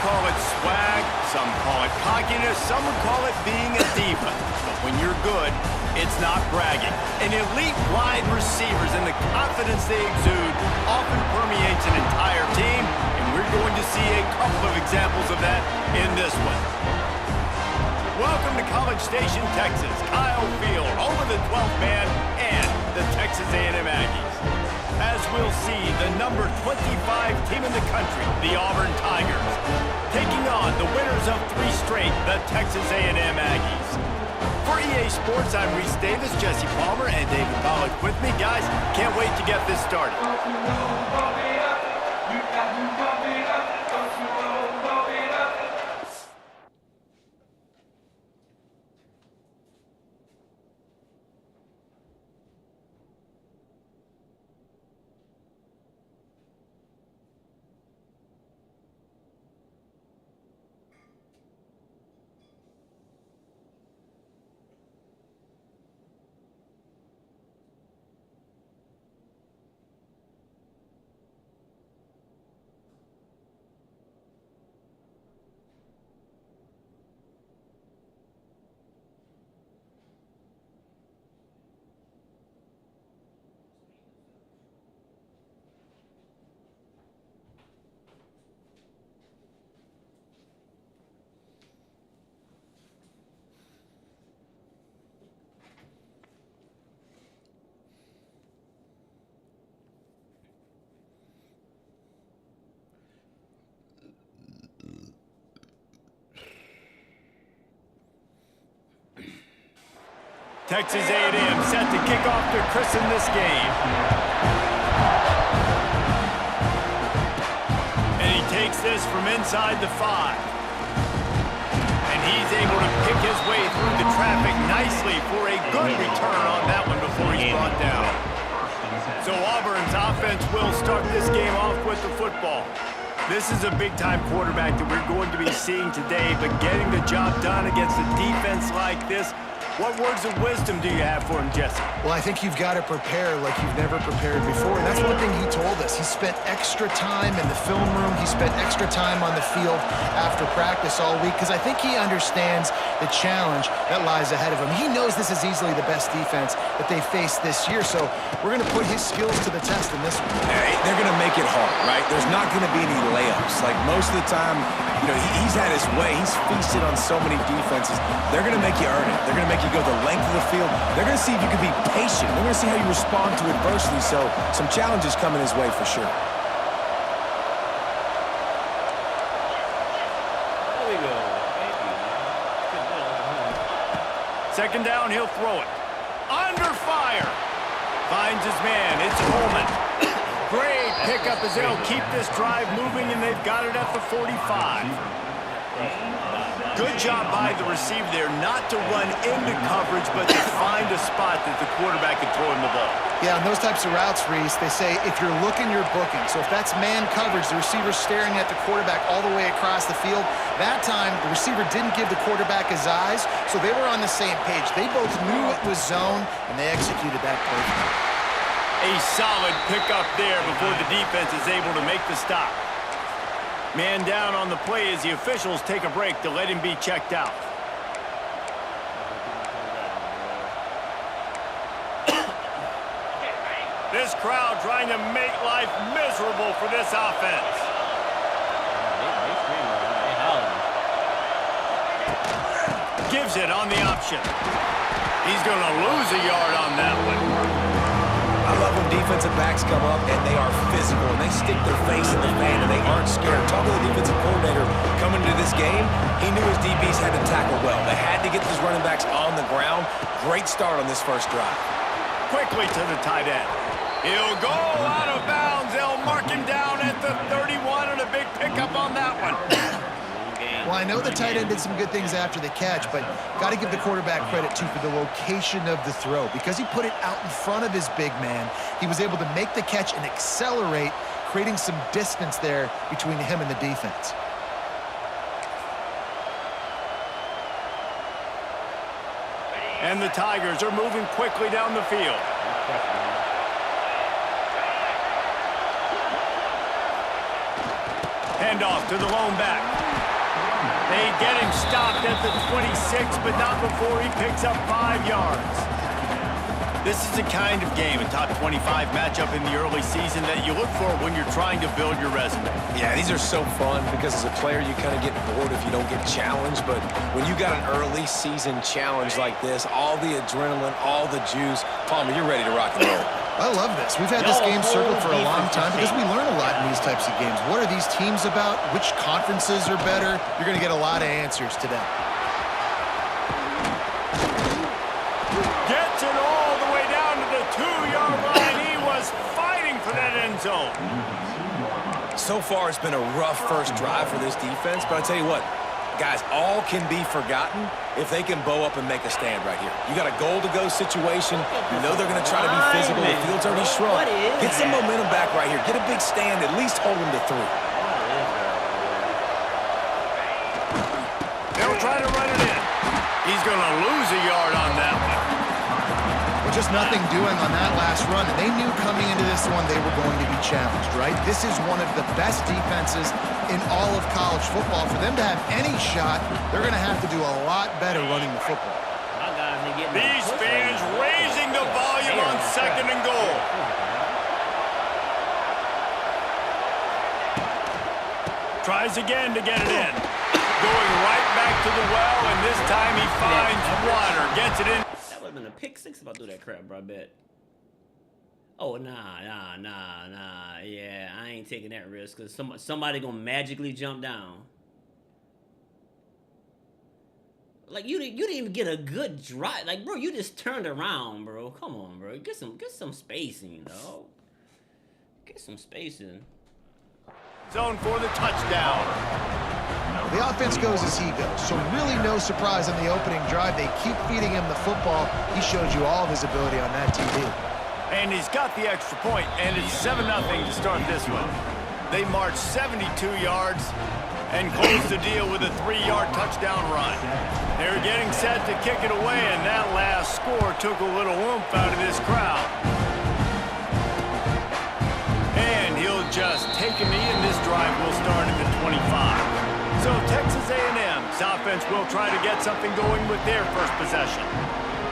call it swag, some call it cockiness, some would call it being a diva. But when you're good, it's not bragging. An elite wide receivers and the confidence they exude often permeates an entire team, and we're going to see a couple of examples of that in this one. Welcome to College Station, Texas. Kyle Field, over the 12th man, and the Texas A&M Aggies. As we'll see, the number 25 team in the country, the Auburn Tigers, taking on the winners of 3 straight, the Texas A&M Aggies. For EA Sports, I'm Reese Davis, Jesse Palmer, and David Pollack with me. Guys, can't wait to get this started. Texas A&M set to kick off to christen this game. And he takes this from inside the 5. And he's able to pick his way through the traffic nicely for a good return on that one before he's brought down. So Auburn's offense will start this game off with the football. This is a big-time quarterback that we're going to be seeing today, but getting the job done against a defense like this, what words of wisdom do you have for him, Jesse? Well, I think you've got to prepare like you've never prepared before. And that's one thing he told us. He spent extra time in the film room. He spent extra time on the field after practice all week because I think he understands the challenge that lies ahead of him. He knows this is easily the best defense that they face this year. So we're going to put his skills to the test in this one. They're going to make it hard, right? There's not going to be any layups. Like most of the time, you know, he's had his way. He's feasted on so many defenses. They're going to make you earn it. They're going to make you go the length of the field. They're going to see if you can be patient. They're going to see how you respond to adversity. So some challenges coming his way for sure. There we go. Second down, he'll throw it. Under fire. Finds his man. It's Coleman. Great pickup as they'll keep this drive moving, and they've got it at the 45. Good job by the receiver there not to run into coverage, but to find a spot that the quarterback can throw him the ball. Yeah, on those types of routes, Reese, they say if you're looking, you're booking. So if that's man coverage, the receiver's staring at the quarterback all the way across the field. That time, the receiver didn't give the quarterback his eyes, so they were on the same page. They both knew it was zone, and they executed that perfectly. A solid pickup there before the defense is able to make the stop. Man down on the play as the officials take a break to let him be checked out. This crowd trying to make life miserable for this offense. Gives it on the option. He's going to lose a yard on that one. I love when defensive backs come up and they are physical and they stick their face in the fan and they aren't scared. Talking to the defensive coordinator coming into this game, he knew his DBs had to tackle well. They had to get these running backs on the ground. Great start on this first drive. Quickly to the tight end. He'll go out of bounds. They'll mark him down at the 31 and a big pickup on that one. Well, I know the tight end did some good things after the catch, but got to give the quarterback credit, too, for the location of the throw. Because he put it out in front of his big man, he was able to make the catch and accelerate, creating some distance there between him and the defense. And the Tigers are moving quickly down the field. Handoff to the lone back. They get him stopped at the 26, but not before he picks up 5 yards. This is the kind of game, a top 25 matchup in the early season, that you look for when you're trying to build your resume. Yeah, these are so fun because as a player, you kind of get bored if you don't get challenged. But when you got an early season challenge like this, all the adrenaline, all the juice, Palmer, you're ready to rock and roll. I love this. We've had this game circled for a long time because we learn a lot in these types of games. What are these teams about? Which conferences are better? You're going to get a lot of answers today. Gets it all the way down to the 2-yard line. He was fighting for that end zone. So far, it's been a rough first drive for this defense, but I tell you what, guys, all can be forgotten if they can bow up and make a stand right here. You got a goal-to-go situation. You know they're going to try to be physical. The field's already shrunk. Get some momentum back right here. Get a big stand. At least hold them to 3. They'll try to run it in. He's going to lose a yard on that one. Just nothing doing on that last run. And they knew coming into this one they were going to be challenged, right? This is one of the best defenses in all of college football. For them to have any shot, they're going to have to do a lot better running the football. These fans raising the volume on 2nd and goal. Tries again to get it in. Going right back to the well, and this time he finds water. Gets it in. That would have been a pick 6 if I do that crap, bro, I bet. Oh, nah. Yeah, I ain't taking that risk because somebody gonna magically jump down. Like, you didn't even get a good drive. Like, bro, you just turned around, bro. Come on, bro. Get some spacing, dog. Get some spacing. Zone for the touchdown. The offense goes as he goes, so really no surprise on the opening drive. They keep feeding him the football. He showed you all of his ability on that TV. And he's got the extra point, and it's 7-0 to start this one. They march 72 yards and close the deal with a 3-yard touchdown run. They're getting set to kick it away, and that last score took a little oomph out of this crowd. And he'll just take a knee, and this drive will start at the 25. So Texas A&M's offense will try to get something going with their first possession.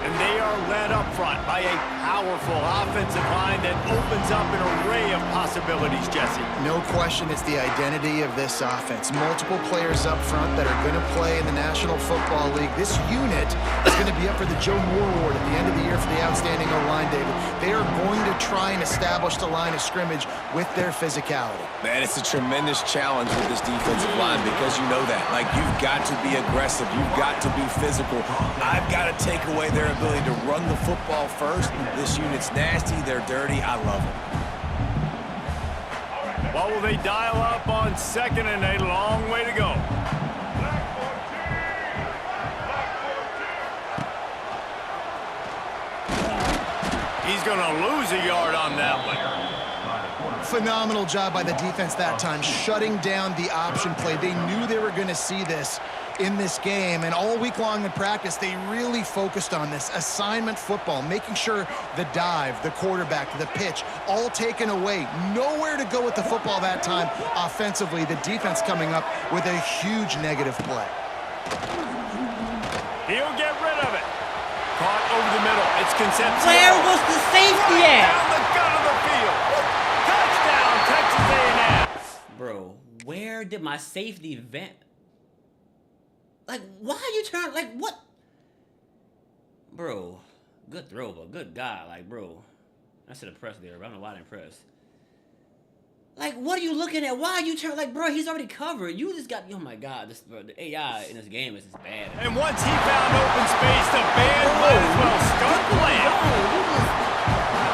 And they are led up front by a powerful offensive line that opens up an array of possibilities, Jesse. No question it's the identity of this offense. Multiple players up front that are going to play in the National Football League. This unit is going to be up for the Joe Moore Award at the end of the year for the outstanding O-line, David. They are going to try and establish the line of scrimmage with their physicality. Man, it's a tremendous challenge with this defensive line because you know that. Like, you've got to be aggressive. You've got to be physical. I've got to take away their ability to run the football first. This unit's nasty. They're dirty. I love it. What will they dial up on 2nd and a long way to go? He's going to lose a yard on that one. Phenomenal job by the defense that time, shutting down the option play. They knew they were going to see this in this game, and all week long in practice, they really focused on this assignment football, making sure the dive, the quarterback, the pitch, all taken away. Nowhere to go with the football that time offensively. The defense coming up with a huge negative play. He'll get rid of it. Caught over the middle. It's Concepcion. Where was the safety at? Down the gut of the field. Touchdown, Texas A&M. Bro, where did my safety vent? Like, why are you turning? Like, what? Bro, good throw, but good God. Like, bro, I should have pressed there, but I don't know why I didn't press. Like, what are you looking at? Why are you turning? Like, bro, he's already covered. You just got, oh my God, this, bro, the AI in this game is just bad. And once he found open space, the band might as well start playing.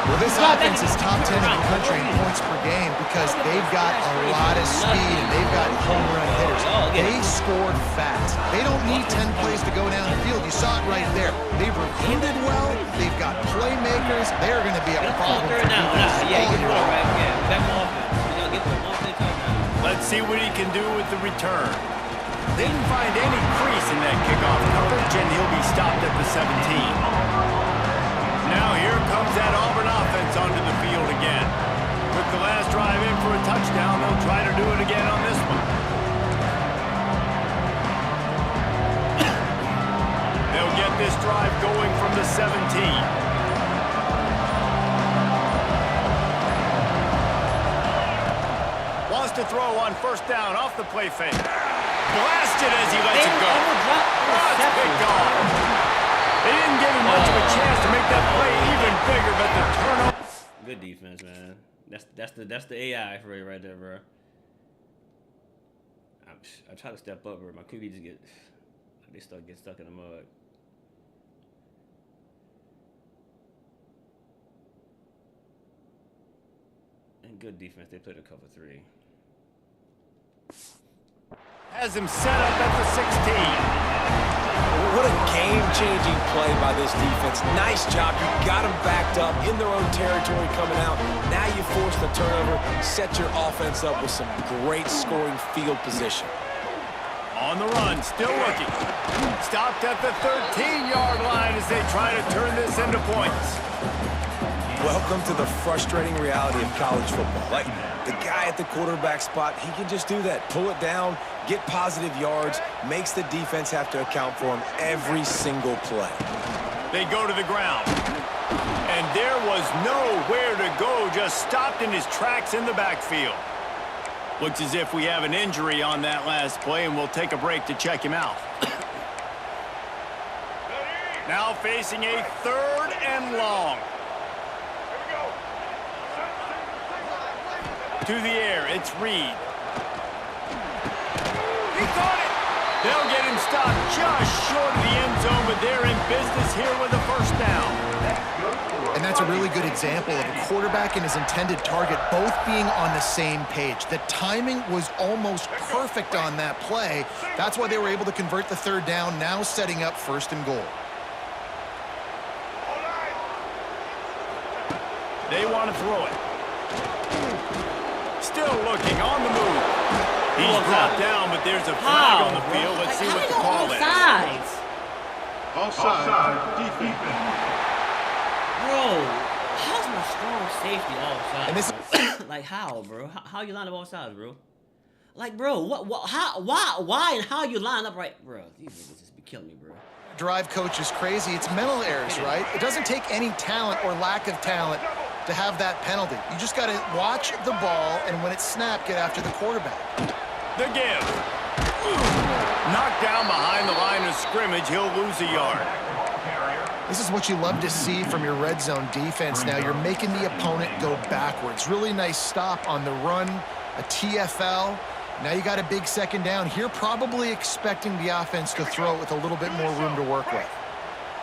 Well, this offense is top 10 in the country in points per game because they've got a lot of speed and they've got home run hitters. They scored fast. They don't need 10 plays to go down the field. You saw it right there. They've recruited well. They've got playmakers. They're going to be a problem for Let's see what he can do with the return. Didn't find any crease in that kickoff coverage, and he'll be stopped at the 17. Now here comes that Auburn offense onto the field again. Took the last drive in for a touchdown. They'll try to do it again on this one. this drive going from the 17. Wants to throw on first down off the play fake. Blasted as he lets it go. It's picked off. They didn't give him much of a chance to make that play even bigger, but the turnover. Good defense, man. That's the AI for you right there, bro. I try to step up, bro. My QB just get stuck in the mud. And good defense. They played a cover 3. Has him set up at the 16. What a game-changing play by this defense. Nice job. You got them backed up in their own territory coming out. Now you force the turnover, set your offense up with some great scoring field position. On the run, still looking. Stopped at the 13-yard line as they try to turn this into points. Welcome to the frustrating reality of college football. Like, the guy at the quarterback spot, he can just do that. Pull it down, get positive yards, makes the defense have to account for him every single play. They go to the ground. And there was nowhere to go, just stopped in his tracks in the backfield. Looks as if we have an injury on that last play, and we'll take a break to check him out. Now facing a 3rd and long. To the air, it's Reed. He caught it! They'll get him stopped just short of the end zone, but they're in business here with a first down. And that's a really good example of a quarterback and his intended target both being on the same page. The timing was almost perfect on that play. That's why they were able to convert the 3rd down, now setting up 1st and goal. They want to throw it. Still looking on the move. He's brought down, but there's a flag on the field. Let's see what the call is. Offside. Defense. Bro, how's my strong safety offside? And this like how, bro? How you line up offsides, bro? Like, bro, why, and how you line up right, bro? These niggas just be killing me, bro. drive coach is crazy. It's mental errors, right? It doesn't take any talent or lack of talent to have that penalty. You just got to watch the ball, and when it's snapped, get after the quarterback. The give. Knocked down behind the line of scrimmage. He'll lose a yard. This is what you love to see from your red zone defense now. You're making the opponent go backwards. Really nice stop on the run, a TFL. Now you got a big second down here, probably expecting the offense to throw it with a little bit more room to work with.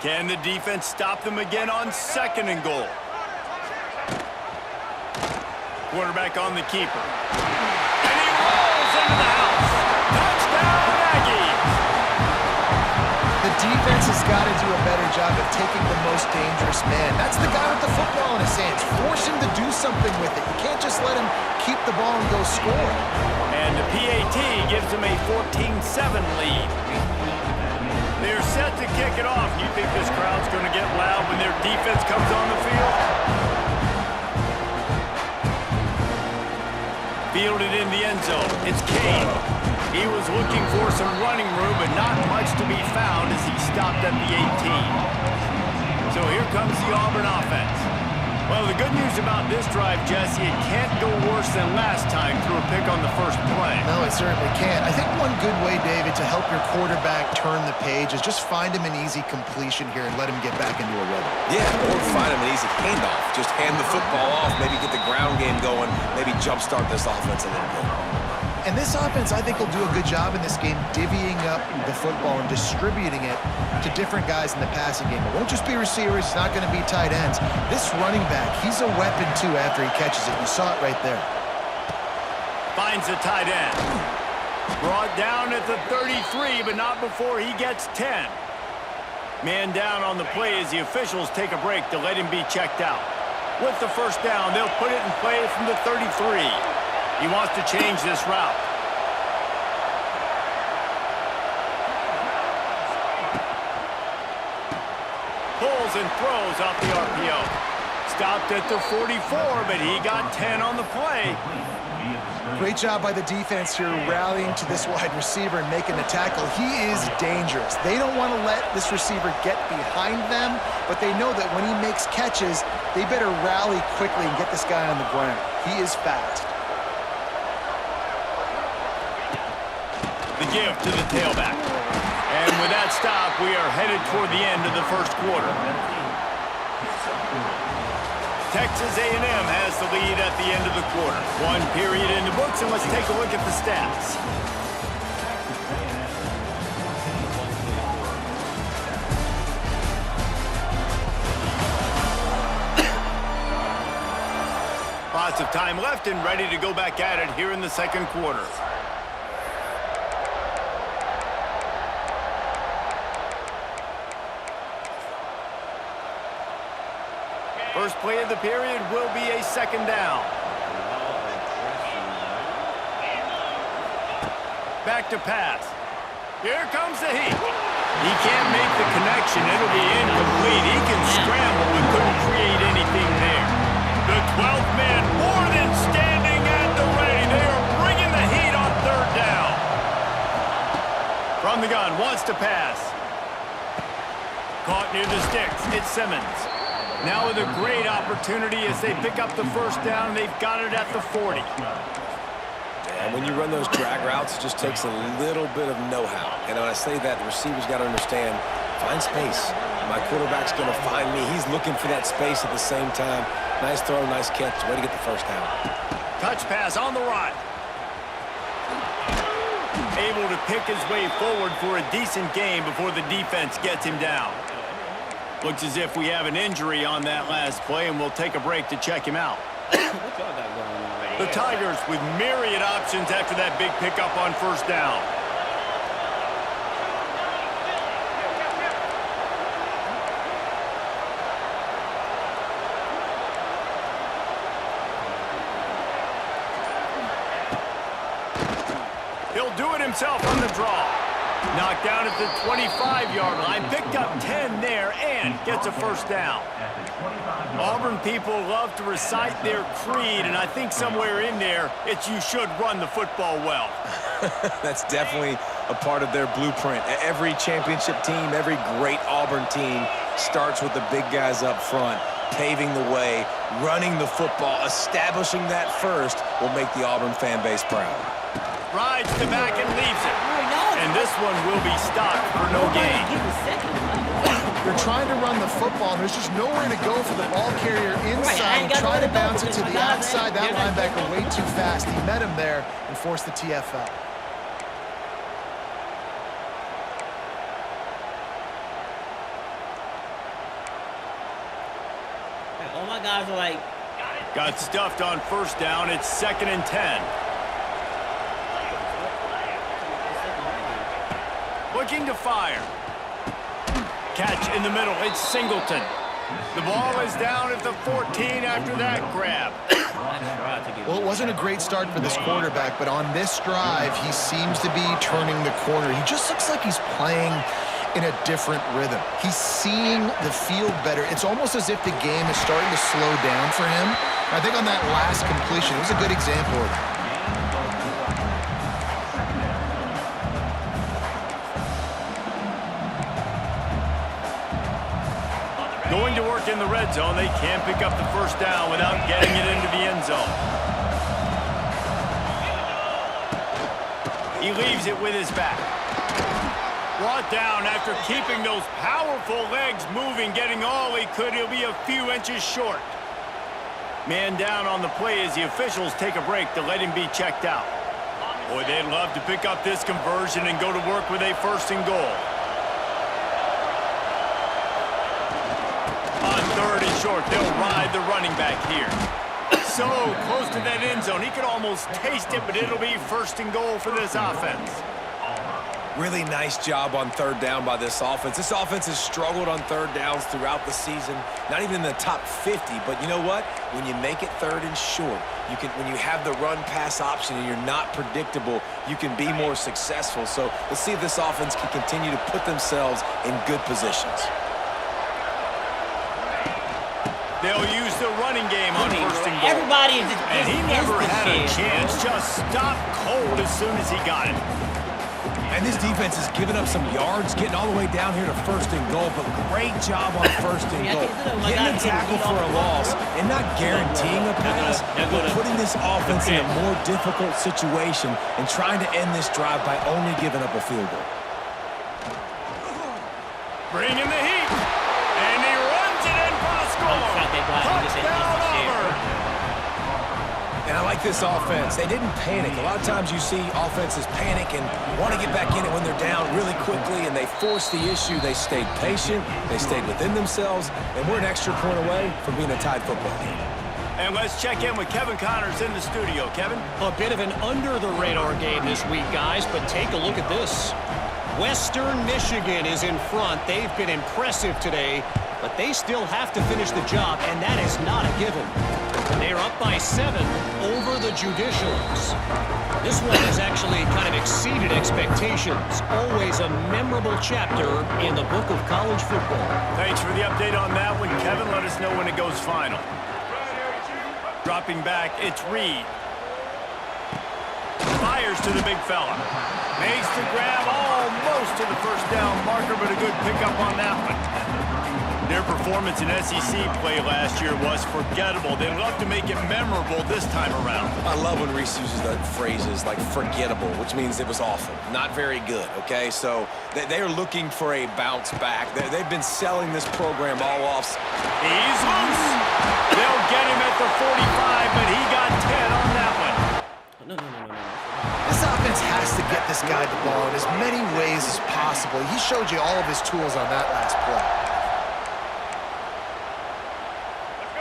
Can the defense stop them again on 2nd and goal? Quarterback on the keeper. And he rolls into the house. Touchdown, Aggies! The defense has got to do a better job of taking the most dangerous man. That's the guy with the football in his hands. Force him to do something with it. You can't just let him keep the ball and go score. And the PAT gives them a 14-7 lead. They're set to kick it off. You think this crowd's going to get loud when their defense comes on the field? Fielded in the end zone. It's Kane. He was looking for some running room, but not much to be found as he stopped at the 18. So here comes the Auburn offense. Well, the good news about this drive, Jesse, it can't go worse than last time through a pick on the first play. No, it certainly can't. I think one good way, David, to help your quarterback turn the page is just find him an easy completion here and let him get back into a rhythm. Yeah, or find him an easy handoff. Just hand the football off, maybe get the ground game going, maybe jumpstart this offense a little bit. And this offense, I think, will do a good job in this game divvying up the football and distributing it to different guys in the passing game. It won't just be receivers. It's not going to be tight ends. This running back, he's a weapon, too, after he catches it. You saw it right there. Finds the tight end. Brought down at the 33, but not before he gets 10. Man down on the play as the officials take a break to let him be checked out. With the first down, they'll put it in play from the 33. He wants to change this route. Pulls and throws off the RPO. Stopped at the 44, but he got 10 on the play. Great job by the defense here, rallying to this wide receiver and making the tackle. He is dangerous. They don't want to let this receiver get behind them, but they know that when he makes catches, they better rally quickly and get this guy on the ground. He is fast. The give to the tailback. And with that stop, we are headed toward the end of the first quarter. Texas A&M has the lead at the end of the quarter. 1 period in the books, and let's take a look at the stats. Lots of time left and ready to go back at it here in the second quarter. First play of the period will be a second down. Back to pass. Here comes the heat. He can't make the connection. It'll be incomplete. He can scramble but couldn't create anything there. The 12th man more than standing at the ready. They are bringing the heat on third down. From the gun, wants to pass. Caught near the sticks. It's Simmons. Now with a great opportunity as they pick up the first down. They've got it at the 40. And when you run those drag routes, it just takes a little bit of know-how. And when I say that, the receiver's got to understand, find space. My quarterback's going to find me. He's looking for that space at the same time. Nice throw, nice catch. Way to get the first down. Touch pass on the run. Able to pick his way forward for a decent gain before the defense gets him down. Looks as if we have an injury on that last play, and we'll take a break to check him out. The Tigers with myriad options after that big pickup on first down. He'll do it himself on the draw. Knocked down at the 25-yard line, picked up 10 there, and gets a first down. Auburn people love to recite their creed, and I think somewhere in there, it's you should run the football well. That's definitely a part of their blueprint. Every championship team, every great Auburn team starts with the big guys up front, paving the way, running the football. Establishing that first will make the Auburn fan base proud. Rides the back and leaves it. And this one will be stopped for no gain. They're trying to run the football, and there's just nowhere to go for the ball carrier inside. Try to bounce it to the outside. That linebacker way too fast. He met him there and forced the TFL. All my guys are like... Got stuffed on first down. It's 2nd and 10. Looking to fire. Catch in the middle. It's Singleton. The ball is down at the 14 after that grab. Well, it wasn't a great start for this quarterback, but on this drive, he seems to be turning the corner. He just looks like he's playing in a different rhythm. He's seeing the field better. It's almost as if the game is starting to slow down for him. I think on that last completion, it was a good example of that. Going to work in the red zone. They can't pick up the first down without getting it into the end zone. He leaves it with his back. Brought down after keeping those powerful legs moving, getting all he could. He'll be a few inches short. Man down on the play as the officials take a break to let him be checked out. Boy, they'd love to pick up this conversion and go to work with a 1st and goal. On 3rd and short, they'll ride the running back here. So close to that end zone, he could almost taste it, but it'll be 1st and goal for this offense. Really nice job on 3rd down by this offense. This offense has struggled on 3rd downs throughout the season, not even in the top 50. But you know what? When you make it 3rd and short, when you have the run-pass option and you're not predictable, you can be more successful. So let's see if this offense can continue to put themselves in good positions. They'll use the running game on 1st and goal. everybody is just And he never had a shit. chance. Just stopped cold as soon as he got it. And this defense has given up some yards, getting all the way down here to 1st and goal, but great job on 1st and goal. Getting a tackle for a loss and not guaranteeing a pass, but putting this offense in a more difficult situation and trying to end this drive by only giving up a field goal. Bring in the heat. And he runs it in for the score. Touchdown, Auburn. And I like this offense. They didn't panic. A lot of times you see offenses panic and want to get back in it when they're down really quickly, and they forced the issue. They stayed patient. They stayed within themselves, and we're an extra point away from being a tied football game. And let's check in with Kevin Connors in the studio. Kevin? A bit of an under-the-radar game this week, guys, but take a look at this. Western Michigan is in front. They've been impressive today, but they still have to finish the job, and that is not a given. They are up by 7 over the Judicials. This one has actually kind of exceeded expectations. Always a memorable chapter in the book of college football. Thanks for the update on that one, Kevin. Let us know when it goes final. Dropping back, it's Reed. Fires to the big fella. Makes the grab almost to the first down marker, but a good pickup on that one. Their performance in SEC play last year was forgettable. They'd love to make it memorable this time around. I love when Reese uses the phrases like forgettable, which means it was awful, not very good, okay? So they are looking for a bounce back. They've been selling this program all off. He's loose. They'll get him at the 45, but he got 10 on that one. No. This offense has to get this guy the ball in as many ways as possible. He showed you all of his tools on that last play.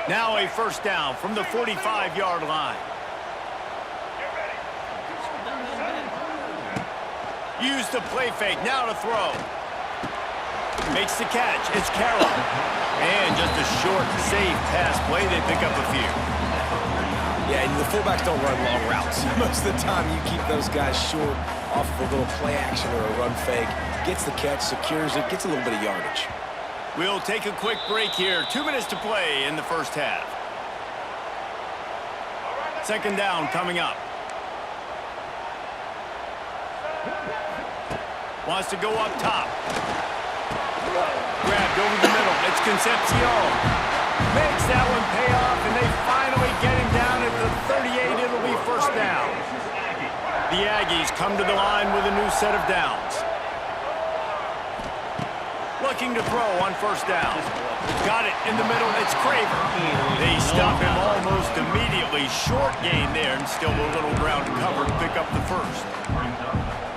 Now a first down from the 45-yard line. Use the play fake, now to throw. Makes the catch, it's Carroll. And just a short, safe pass play, they pick up a few. Yeah, and the fullbacks don't run long routes. Most of the time you keep those guys short off of a little play action or a run fake. Gets the catch, secures it, gets a little bit of yardage. We'll take a quick break here. 2 minutes to play in the first half. Second down coming up. Wants to go up top. Grabbed over the middle. It's Concepcion. Makes that one pay off, and they finally get him down at the 38. It'll be first down. The Aggies come to the line with a new set of downs. Looking to throw on first down. Got it in the middle. It's Craver. They stop him almost immediately. Short gain there, and still a little ground to cover to pick up the first.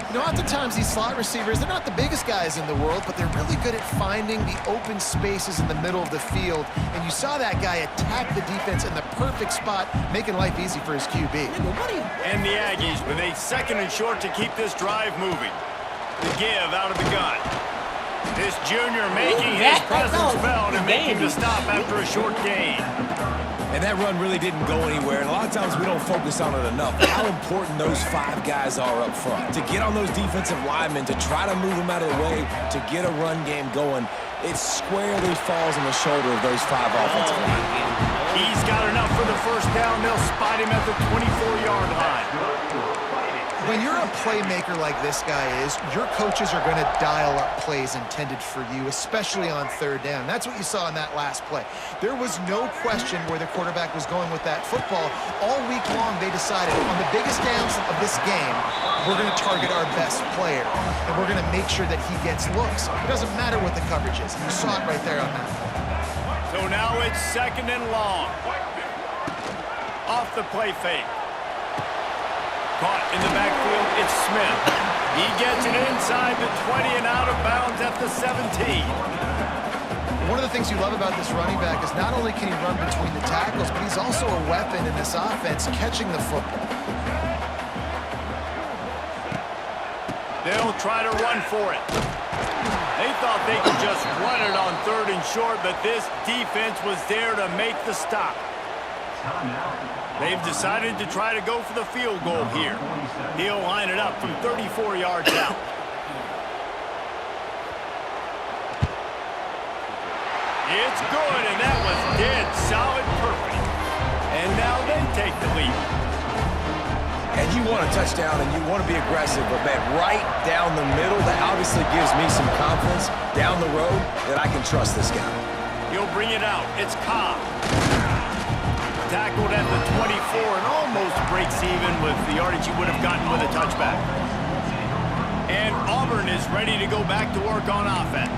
You know, oftentimes these slot receivers, they're not the biggest guys in the world, but they're really good at finding the open spaces in the middle of the field. And you saw that guy attack the defense in the perfect spot, making life easy for his QB. And the Aggies with a second and short to keep this drive moving. The give out of the gun. This junior making his presence felt and making the stop after a short gain. And that run really didn't go anywhere, and a lot of times we don't focus on it enough. How important those 5 guys are up front. To get on those defensive linemen, to try to move them out of the way, to get a run game going, it squarely falls on the shoulder of those 5 offensive linemen. He's got enough for the first down. They'll spot him at the 24-yard line. When you're a playmaker like this guy is, your coaches are going to dial up plays intended for you, especially on third down. That's what you saw in that last play. There was no question where the quarterback was going with that football. All week long, they decided on the biggest downs of this game, we're going to target our best player, and we're going to make sure that he gets looks. It doesn't matter what the coverage is. You saw it right there on that. So now it's second and long. Off the play fake. Caught in the backfield, it's Smith. He gets it inside the 20 and out of bounds at the 17. One of the things you love about this running back is not only can he run between the tackles, but he's also a weapon in this offense, catching the football. They'll try to run for it. They thought they could just run it on third and short, but this defense was there to make the stop. They've decided to try to go for the field goal here. He'll line it up from 34 yards out. It's good, and that was dead solid perfect. And now take the lead. And you want a touchdown and you want to be aggressive, but man, right down the middle, that obviously gives me some confidence down the road that I can trust this guy. He'll bring it out. It's Cobb. Tackled at the 24 and almost breaks even with the yardage he would have gotten with a touchback. And Auburn is ready to go back to work on offense.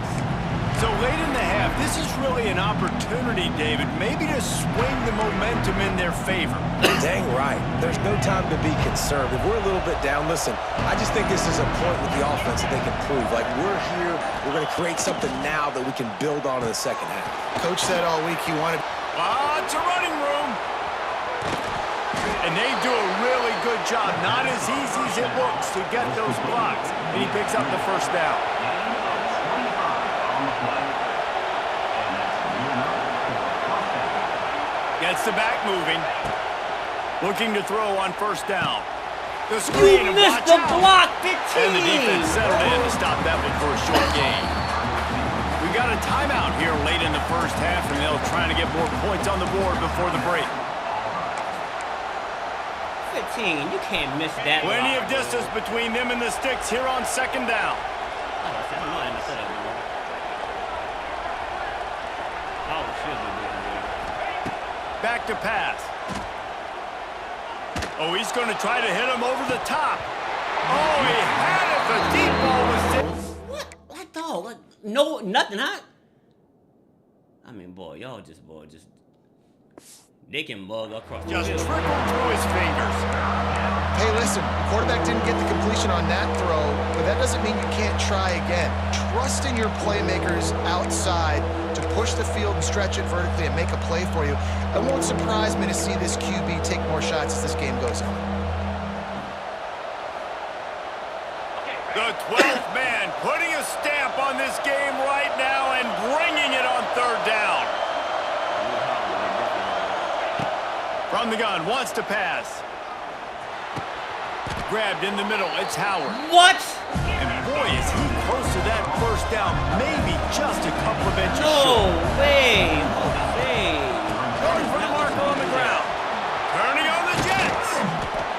So late in the half, this is really an opportunity, David, maybe to swing the momentum in their favor. Dang right. There's no time to be concerned. If we're a little bit down, listen, I just think this is a point with the offense that they can prove. Like, we're here, we're going to create something now that we can build on in the second half. Coach said all week he wanted... It's a running room. And they do a really good job. Not as easy as it looks to get those blocks. And he picks up the first down. Gets the back moving. Looking to throw on first down. The screen You missed the block, 15. And the defense settled in to stop that one for a short gain. We got a timeout here late in the first half, and they'll try to get more points on the board before the break. 15, you can't miss that. Plenty of block, distance between them and the sticks here on second down. Back to pass. Oh, he's going to try to hit him over the top. Oh, he had it. The deep ball was hit. What? Like, dog, like, no, nothing, huh? I mean, boy, y'all just, they can bug across the Just field. trickled through his fingers. Hey, listen, quarterback didn't get the completion on that throw, but that doesn't mean you can't try again. Trust in your playmakers outside to push the field and stretch it vertically and make a play for you. It won't surprise me to see this QB take more shots as this game goes on. The 12th man putting a stamp on this game right now and bringing it on third down. From the gun, wants to pass. Grabbed in the middle, it's Howard. What? And boy, is he close to that first down. Maybe just a couple of inches No short. way. Jose. Going for the mark on the ground. Turning on the Jets.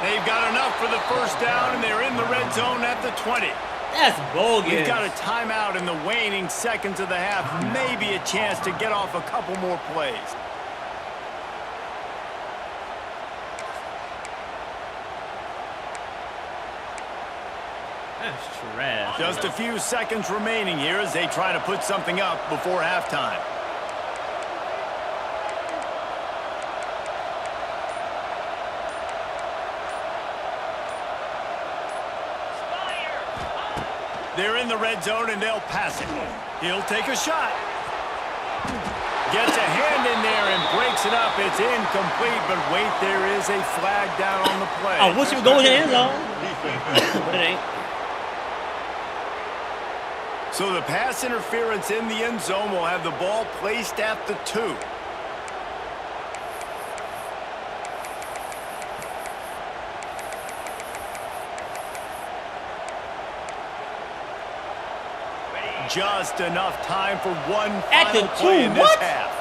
They've got enough for the first down, and they're in the red zone at the 20. That's bogus. We've got a timeout in the waning seconds of the half. Maybe a chance to get off a couple more plays. That's trash. Just a few seconds remaining here as they try to put something up before halftime. They're in the red zone and they'll pass it. He'll take a shot. Gets a hand in there and breaks it up. It's incomplete, but wait, there is a flag down on the play. I wish it would go in the end zone. But it ain't. So the pass interference in the end zone will have the ball placed at the 2. Just enough time for one final play in this half.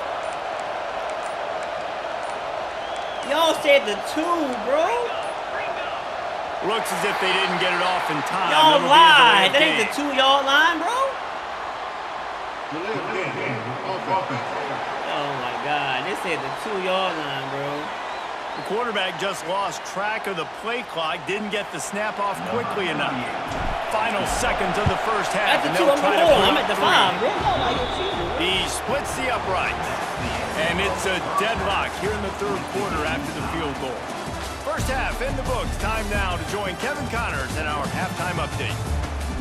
Y'all said the 2, bro. Looks as if they didn't get it off in time. Y'all lied. That ain't the 2-yard line, bro. Oh my God. They said the 2-yard line, bro. The quarterback just lost track of the play clock. Didn't get the snap off quickly enough. Final seconds of the first half. That's the 2. I'm at the 5, bro. He splits the uprights. And it's a deadlock here in the third quarter after the field goal. First half in the books. Time now to join Kevin Connors in our halftime update.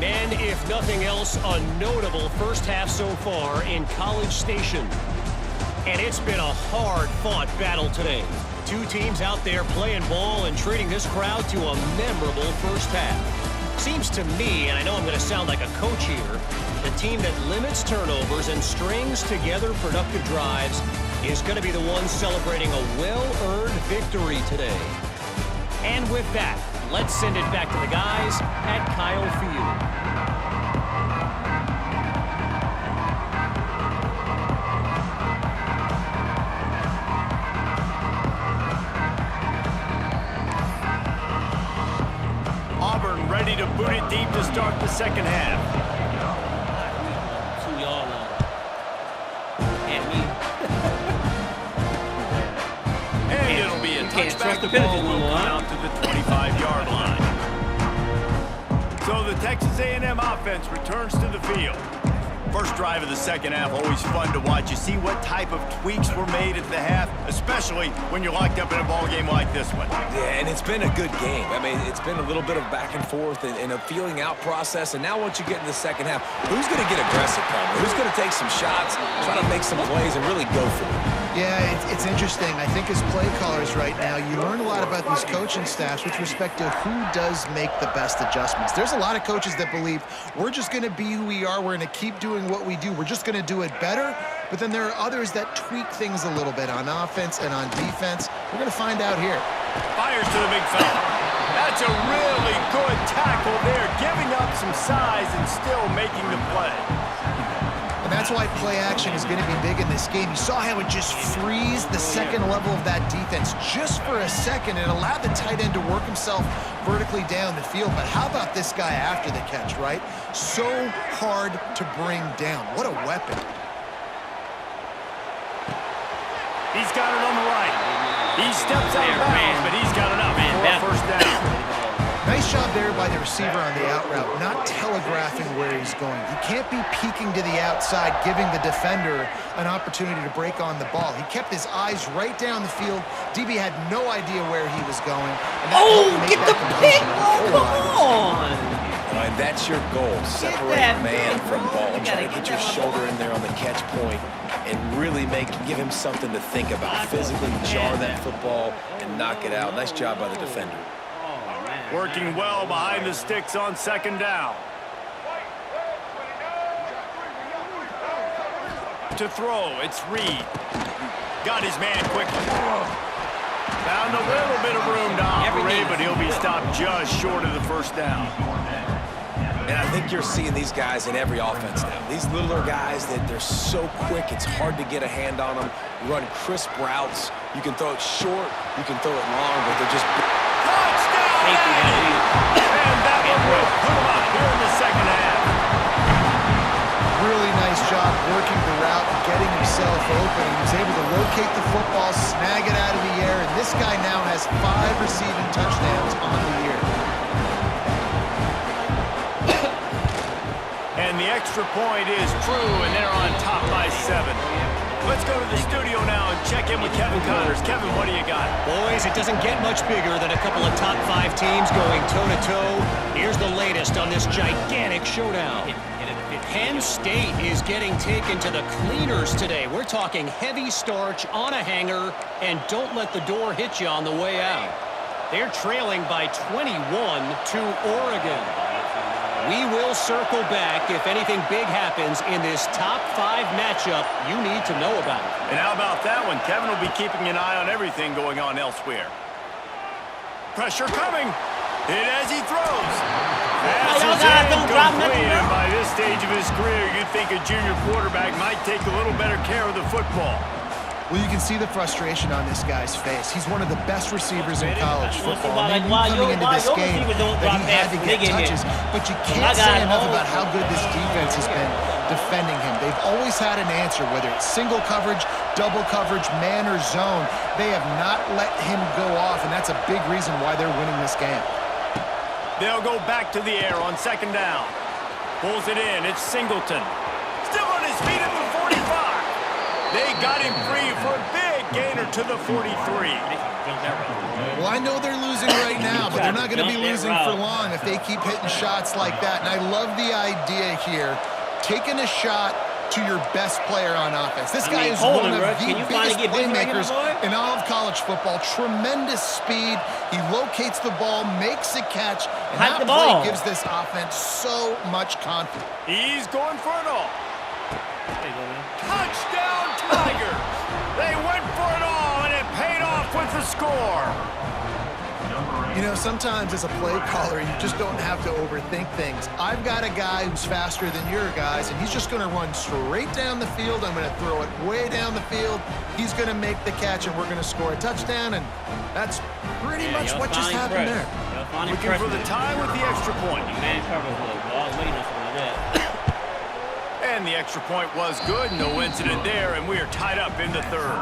Man, if nothing else, a notable first half so far in College Station. And it's been a hard-fought battle today. Two teams out there playing ball and treating this crowd to a memorable first half. Seems to me, and I know I'm going to sound like a coach here, the team that limits turnovers and strings together productive drives is going to be the one celebrating a well-earned victory today. And with that, let's send it back to the guys at Kyle Field. can't Touchback, trust the the ball penalties no will more. come out to the 25-yard line. So the Texas A&M offense returns to the field. First drive of the second half, always fun to watch. You see what type of tweaks were made at the half, especially when you're locked up in a ball game like this one. Yeah, and it's been a good game. I mean, it's been a little bit of back and forth and a feeling out process. And now once you get in the second half, who's going to get aggressive, Palmer? Who's going to take some shots, try to make some plays, and really go for it? Yeah, it's interesting. I think as play callers right now, you learn a lot about these coaching staffs with respect to who does make the best adjustments. There's a lot of coaches that believe we're just going to be who we are. We're going to keep doing what we do. We're just going to do it better. But then there are others that tweak things a little bit on offense and on defense. We're going to find out here. Fires to the big fella. That's a really good tackle there, giving up some size and still making the play. And that's why play action is going to be big in this game. You saw how it just freezed the second level of that defense just for a second and allowed the tight end to work himself vertically down the field. But how about this guy after the catch, right? So hard to bring down. What a weapon. He's got it on the right. He steps out of bounds, but he's got enough for a first down. Nice job there by the receiver on the out route, not telegraphing where he's going. He can't be peeking to the outside, giving the defender an opportunity to break on the ball. He kept his eyes right down the field. DB had no idea where he was going. Oh, get the pick! Oh, come on! And that's your goal, separate man from ball. Try to get your shoulder in there on the catch point and really give him something to think about. Physically jar that football and knock it out. Nice job by the defender. Working well behind the sticks on second down. To throw, it's Reed. Got his man quickly. Found a little bit of room to operate, but he'll be stopped just short of the first down. And I think you're seeing these guys in every offense now. These littler guys, that they're so quick, it's hard to get a hand on them. Run crisp routes. You can throw it short, you can throw it long, but they're just... Touchdown! And that one will put him up here in the second half. Really nice job working the route, getting himself open. He was able to locate the football, snag it out of the air, and this guy now has 5 receiving touchdowns on the year. And the extra point is true, and they're on top by 7. Let's go to the studio now and check in with Kevin Connors. Kevin, what do you got? Boys, it doesn't get much bigger than a couple of top 5 teams going toe-to-toe. Here's the latest on this gigantic showdown. Penn State is getting taken to the cleaners today. We're talking heavy starch on a hanger, and don't let the door hit you on the way out. They're trailing by 21 to Oregon. We will circle back if anything big happens in this top 5 matchup you need to know about. And how about that one? Kevin will be keeping an eye on everything going on elsewhere. Pressure coming. Hit as he throws. Passes incomplete. And by this stage of his career, you'd think a junior quarterback might take a little better care of the football. Well, you can see the frustration on this guy's face. He's one of the best receivers in college football. Like, Coming into this game that he had to get touches, but you can't say enough about how good this defense has been defending him. They've always had an answer, whether it's single coverage, double coverage, man or zone. They have not let him go off, and that's a big reason why they're winning this game. They'll go back to the air on second down. Pulls it in. It's Singleton. Still on his feet at the 45. They got him free for a big gainer to the 43. Well, I know they're losing right now, but they're not going to be losing for long if they keep hitting shots like that. And I love the idea here, taking a shot to your best player on offense. This guy is one of the biggest playmakers in all of college football. Tremendous speed. He locates the ball, makes a catch, and that play gives this offense so much confidence. He's going for it all. Touchdown, Tigers! They went for it all, and it paid off with the score. You know, sometimes as a play caller, you just don't have to overthink things. I've got a guy who's faster than your guys, and he's just going to run straight down the field. I'm going to throw it way down the field. He's going to make the catch, and we're going to score a touchdown, and that's pretty much what just happened there. Looking for the tie with the extra point. Man covered the ball, waiting on something like that. And And the extra point was good. No incident there, and we are tied up in the third.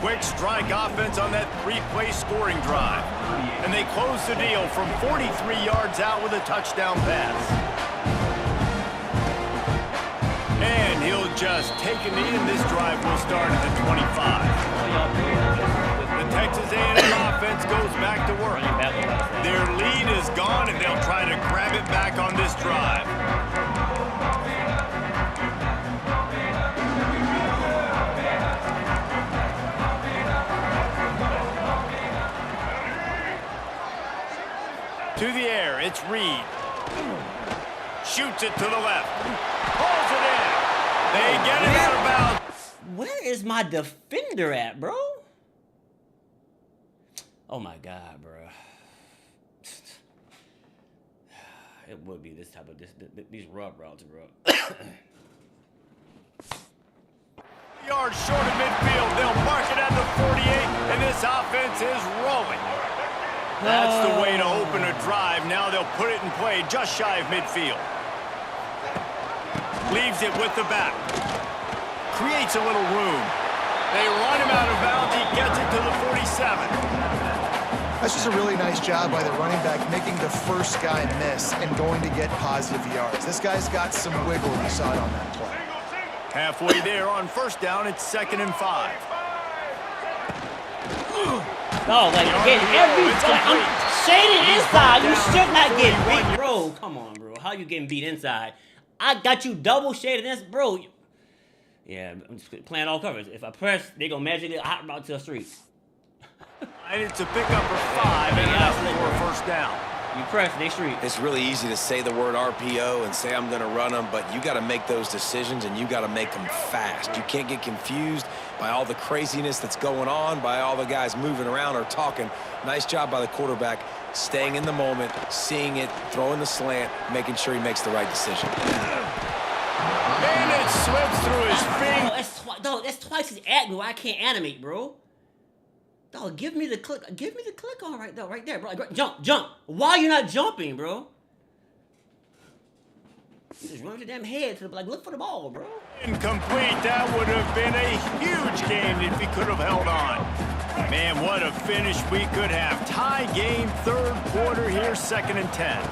Quick strike offense on that 3-play scoring drive. And they close the deal from 43 yards out with a touchdown pass. And he'll just take a knee, and this drive will start at the 25. The Texas A&M offense goes back to work. Their lead is gone, and they'll try to grab it back on this drive. To the air, it's Reed. Shoots it to the left. Pulls it in. They get it out of bounds. Where is my defender at, bro? Oh my God, bro. It would be this type of these rough routes, bro. Yards short of midfield. They'll mark it at the 48, and this offense is rolling. That's the way to open a drive. Now they'll put it in play just shy of midfield. Leaves it with the back. Creates a little room. They run him out of bounds. He gets it to the 47. That's just a really nice job by the running back, making the first guy miss and going to get positive yards. This guy's got some wiggle. You saw it on that play. Halfway there on first down, it's 2nd and 5. No, like again, every I'm shaded inside. You should not get beat, bro. Come on, bro. How you getting beat inside? I got you double shaded in, bro. Yeah, I'm just playing all covers. If I press, they gonna magically hot route to the street. And it's a pickup for 5 and enough for a first down. You press, they street. It's really easy to say the word RPO and say I'm going to run them, but you got to make those decisions and you got to make them fast. You can't get confused by all the craziness that's going on, by all the guys moving around or talking. Nice job by the quarterback, staying in the moment, seeing it, throwing the slant, making sure he makes the right decision. And it slips through his fingers. That's twice his at me where I can't animate, bro. Dog, give me the click. Give me the click on right there, bro. Jump. Why are you not jumping, bro? You just run your damn head to the, like, look for the ball, bro. Incomplete. That would have been a huge game if he could have held on. Man, what a finish we could have. Tie game, third quarter here, 2nd and 10.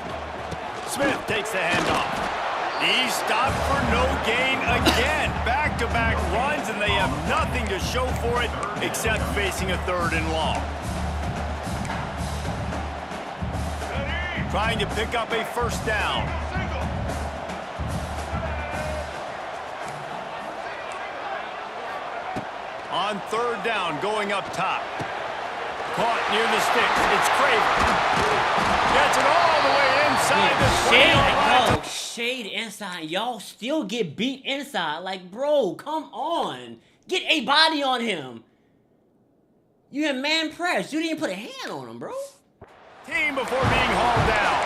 Smith takes the handoff. He stopped for no gain again. Back-to-back runs, and they have nothing to show for it except facing a 3rd and long. Trying to pick up a first down. On 3rd down, going up top. Caught near the sticks. It's Craven. Gets it all the way inside the 20-yard line. Shade inside. Y'all still get beat inside. Like, bro, come on. Get a body on him. You in man press. You didn't put a hand on him, bro. Team before being hauled down.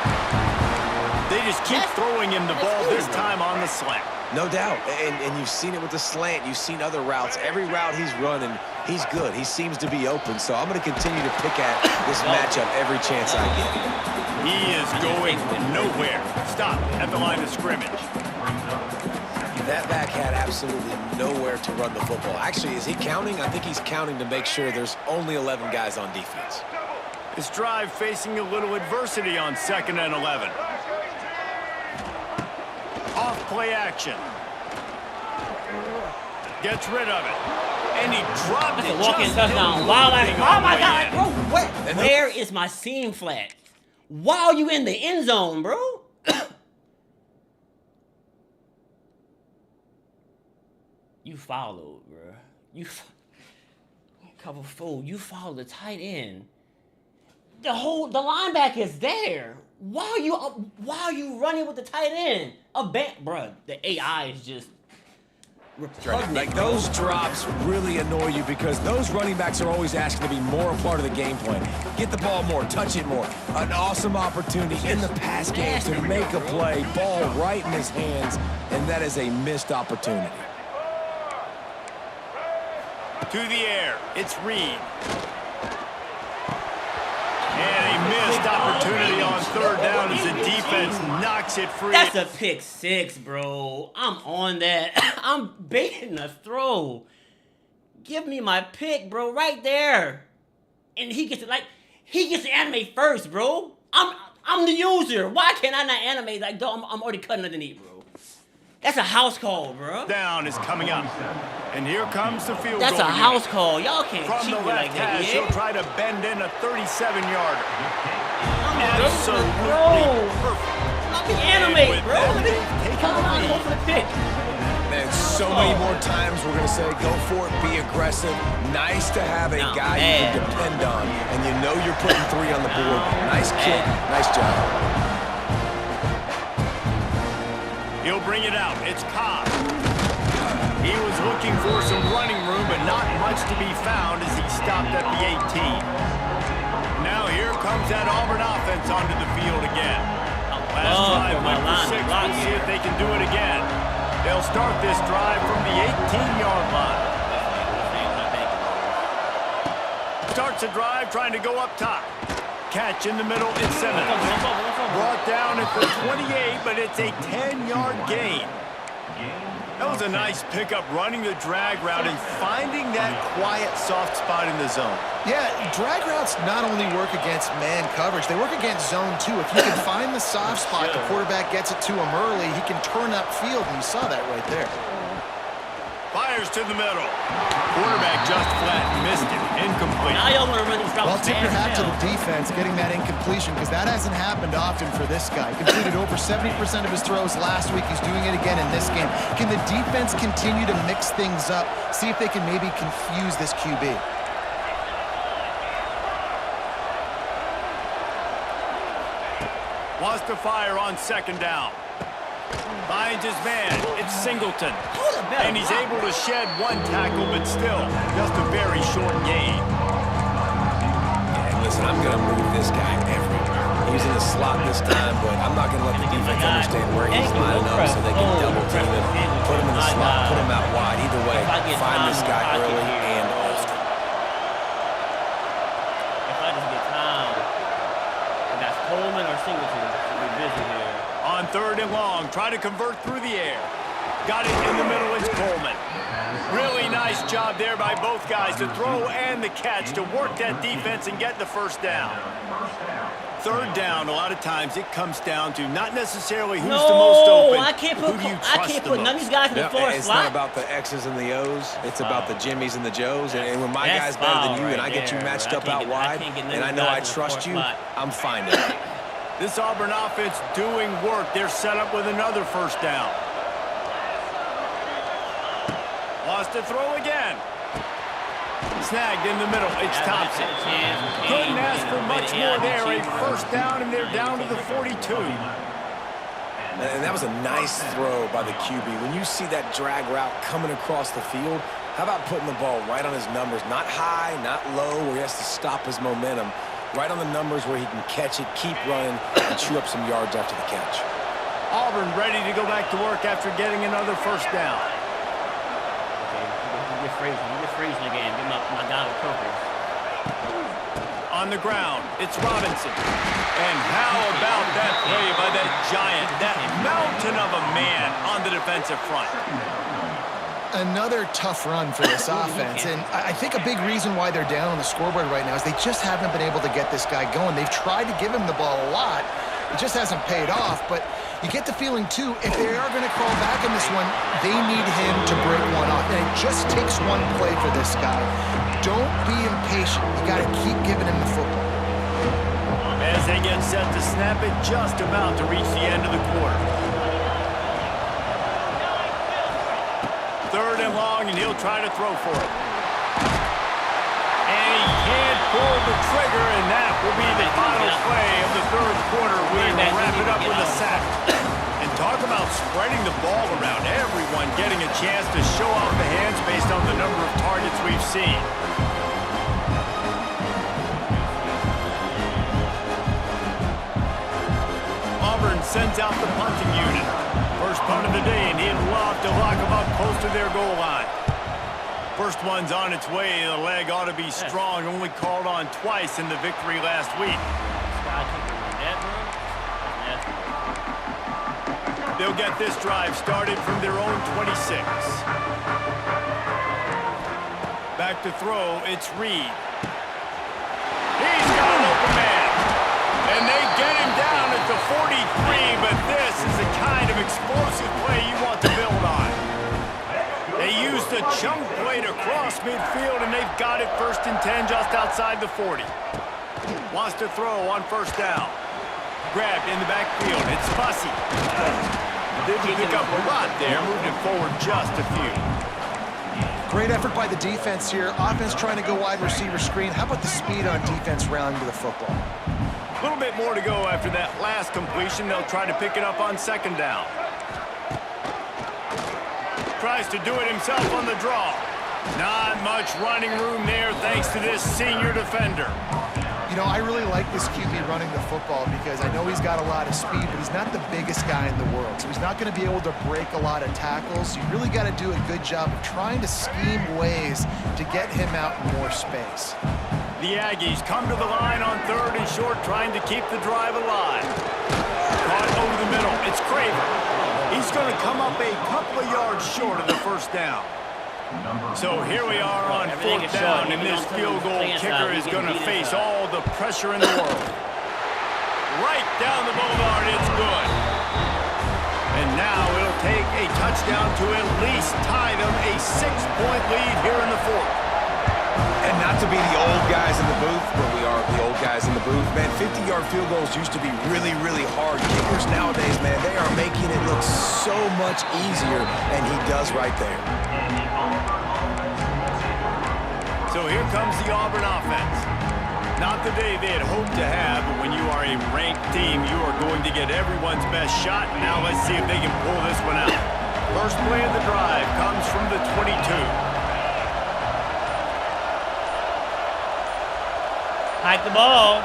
They just keep throwing him the ball, this time on the slant. No doubt, and you've seen it with the slant. You've seen other routes. Every route he's running, he's good. He seems to be open, so I'm going to continue to pick at this matchup every chance I get. He is going nowhere. Stop at the line of scrimmage. That back had absolutely nowhere to run the football. Actually, is he counting? I think he's counting to make sure there's only 11 guys on defense. This drive facing a little adversity on 2nd and 11. Off play action. Gets rid of it. And he dropped it. That's a walk-in touchdown. Wow, oh my God, bro. Where is my seam flat? Why are you in the end zone, bro? You followed, bro. You cover fool. You followed the tight end. The linebacker is there. Why are you running with the tight end? Bruh, the AI is just repugnant. Like, those drops really annoy you because those running backs are always asking to be more a part of the game plan. Get the ball more, touch it more. An awesome opportunity in the pass game to make a play, ball right in his hands, and that is a missed opportunity. To the air, it's Reed. And a miss missed opportunity on third down as the defense knocks it free. That's a pick six, bro. I'm on that. I'm baiting a throw. Give me my pick, bro, right there. And he gets to animate first, bro. I'm the user. Why can't I not animate? Like, dog, I'm already cutting underneath, bro. That's a house call, bro. Down is coming up. And here comes the field goal. That's a house call. Y'all can't From cheat the me left like that, hash, yeah? he'll try to bend in a 37-yarder. Absolutely perfect. Let me animate, bro. that, Let me take come a on, lead. go for the pick. Man, so many more times we're going to say, go for it, be aggressive. Nice to have a guy you can depend on, and you know you're putting 3 on the board. Nice kick, nice job. He'll bring it out. It's Cobb. He was looking for some running room, but not much to be found as he stopped at the 18. Now here comes that Auburn offense onto the field again. Last drive went for 6. We'll see if they can do it again. They'll start this drive from the 18-yard line. Starts the drive trying to go up top. Catch in the middle, it's Simmons. Brought down at the 28, but it's a 10-yard gain. That was a nice pickup, running the drag route and finding that quiet, soft spot in the zone. Yeah, drag routes not only work against man coverage, they work against zone too. If you can find the soft spot, the quarterback gets it to him early, he can turn upfield, and you saw that right there. Fires to the middle. Quarterback just flat missed it. Incomplete. Now y'all want to run these routes. Well, tip your hat to the defense getting that incompletion, because that hasn't happened often for this guy. Completed over 70% of his throws last week. He's doing it again in this game. Can the defense continue to mix things up? See if they can maybe confuse this QB. Wants to fire on second down. Finds his man. It's Singleton. And he's able to shed 1 tackle, but still, just a very short gain. Yeah, listen, I'm going to move this guy everywhere. He's in the slot this time, but I'm not going to let the defense understand where he's lining up so they can double team him, put him in the slot, put him out wide. Either way, find this guy early and often. If I just get time, if that's Coleman or Singleton, should be busy here. On third and long, try to convert through the air. Got it in the middle, it's Coleman. Really nice job there by both guys to throw and the catch to work that defense and get the first down. Third down, a lot of times it comes down to not necessarily who's the most open. I can't put none of these guys in the floor It's slot. not about the X's and the O's. It's about the Jimmies and the Joes. And when my guy's better than you and I get you matched up out wide, and I know I trust you, I'm finding it. This Auburn offense doing work. They're set up with another first down. Wants to throw again. Snagged in the middle. It's Thompson. Couldn't ask for much more there. A first down, and they're down to the 42. And that was a nice throw by the QB. When you see that drag route coming across the field, how about putting the ball right on his numbers? Not high, not low, where he has to stop his momentum. Right on the numbers where he can catch it, keep running, and chew up some yards after the catch. Auburn ready to go back to work after getting another first down. You get freezing again. Get my guy with purpose. On the ground, it's Robinson. And how about that play by that giant, that mountain of a man on the defensive front? Another tough run for this offense, and I think a big reason why they're down on the scoreboard right now is they just haven't been able to get this guy going. They've tried to give him the ball a lot. It just hasn't paid off, but you get the feeling, too, if they are going to crawl back in this one, they need him to break one off, and it just takes one play for this guy. Don't be impatient. You got to keep giving him the football. As they get set to snap it, just about to reach the end of the quarter. Third and long, and he'll try to throw for it. And he can't pull the trigger, and that will be the final play of the third quarter. We will wrap it up with a sack. And talk about spreading the ball around. Everyone getting a chance to show off the hands based on the number of targets we've seen. Auburn sends out the punting unit. First punt of the day, and he'd love to lock them up close to their goal line. First one's on its way. The leg ought to be strong. Only called on twice in the victory last week. They'll get this drive started from their own 26. Back to throw, it's Reed. He's got an open man. And they get him down at the 43, but this is the kind of explosive play you want to build on. They used a chunk play to cross midfield, and they've got it 1st and 10 just outside the 40. Wants to throw on 1st down. Grabbed in the backfield. It's Fussy. Didn't pick up a lot there. Moved it forward just a few. Great effort by the defense here. Offense trying to go wide receiver screen. How about the speed on defense rounding to the football? A little bit more to go after that last completion. They'll try to pick it up on 2nd down. Tries to do it himself on the draw. Not much running room there thanks to this senior defender. You know, I really like this QB running the football because I know he's got a lot of speed, but he's not the biggest guy in the world. So he's not going to be able to break a lot of tackles. You really got to do a good job of trying to scheme ways to get him out in more space. The Aggies come to the line on 3rd and short, trying to keep the drive alive. Caught over the middle. It's Craver. He's going to come up a couple of yards short of the 1st down. So here we are on 4th down, and this field goal kicker is going to face all the pressure in the world. Right down the boulevard, it's good. And now it'll take a touchdown to at least tie them a 6-point lead here in the 4th. And not to be the old guys in the booth, but we are the old guys in the booth, man. 50-yard field goals used to be really, really hard. Kickers nowadays, man, they are making it look so much easier, and he does right there. So here comes the Auburn offense. Not the day they had hoped to have, but when you are a ranked team, you are going to get everyone's best shot. Now let's see if they can pull this one out. First play of the drive comes from the 22. Hike the ball.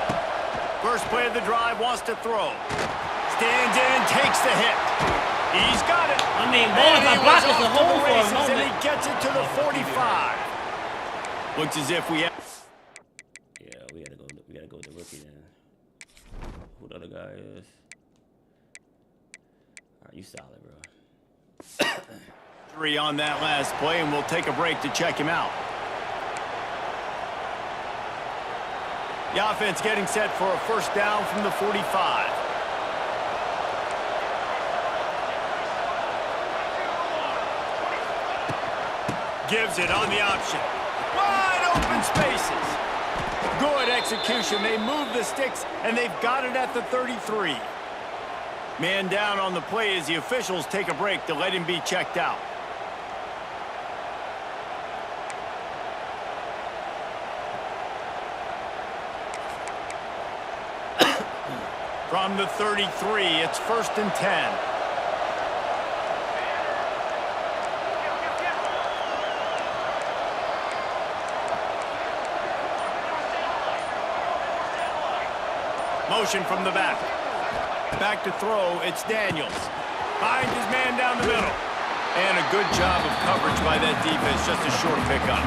First play of the drive, wants to throw. Stands in, takes the hit. He's got it. I mean, ball's not blocked as a whole for a moment. And he gets it to the 45. Looks as if we have... Yeah, we gotta go with the rookie then. Who the other guy is? All right, you solid, bro. 3 on that last play, and we'll take a break to check him out. The offense getting set for a 1st down from the 45. Gives it on the option. Wide open spaces. Good execution. They move the sticks, and they've got it at the 33. Man down on the play as the officials take a break to let him be checked out. From the 33, it's 1st and 10. Motion from the back. Back to throw, it's Daniels. Finds his man down the middle. And a good job of coverage by that defense, just a short pickup.